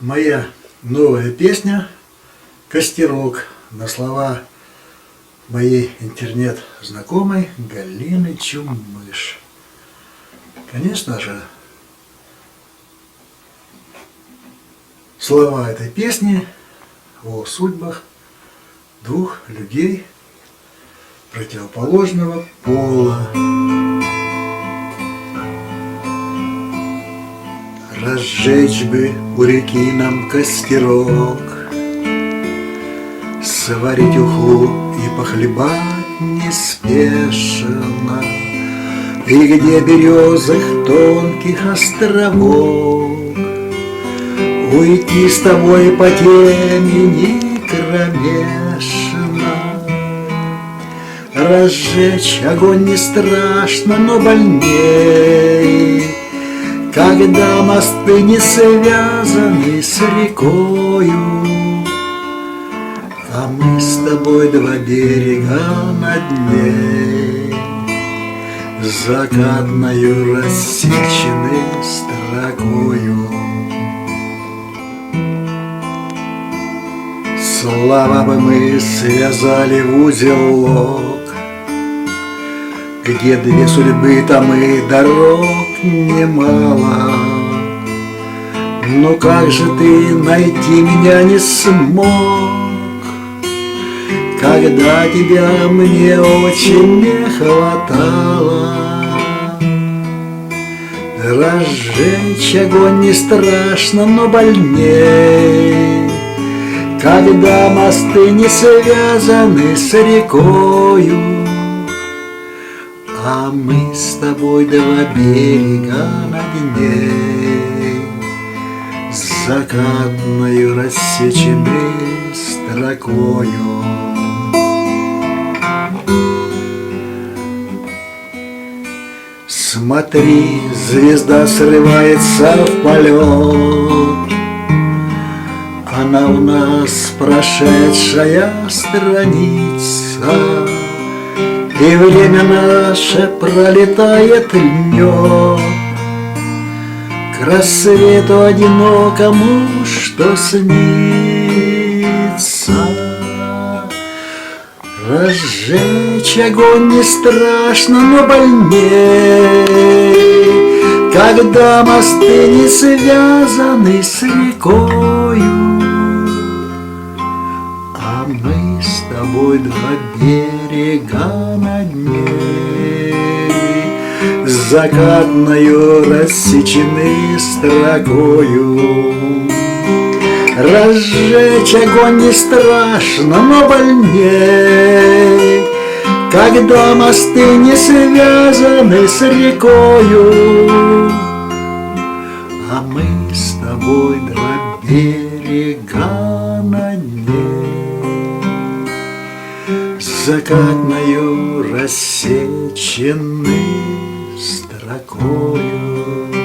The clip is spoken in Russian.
Моя новая песня «Костерок» на слова моей интернет-знакомой Галины Чумыш. Конечно же, слова этой песни о судьбах двух людей противоположного пола. Разжечь бы у реки нам костерок, сварить уху и похлебать неспешно, и где березах тонких островок уйти с тобой по темени кромешно. Разжечь огонь не страшно, но больней, когда мосты не связаны с рекою, а мы с тобой два берега над ней закатною рассечены строкою. Слова бы мы связали в узелок, где две судьбы, там и дорог немало. Но как же ты найти меня не смог, когда тебя мне очень не хватало? Разжечь огонь не страшно, но больней, когда мосты не связаны с рекою, а мы с тобой два берега над ней закатною рассечены строкою. Смотри, звезда срывается в полет, она у нас прошедшая страница, и время наше пролетает днем к рассвету одинокому, что снится. Разжечь огонь не страшно, но больней, когда мосты не связаны с рекою, а мы с тобой два берега над ней закатною рассечены строкою. Разжечь огонь не страшно, но больней, когда мосты не связаны с рекою, а мы с тобой два берега над ней закатною рассечены строкою.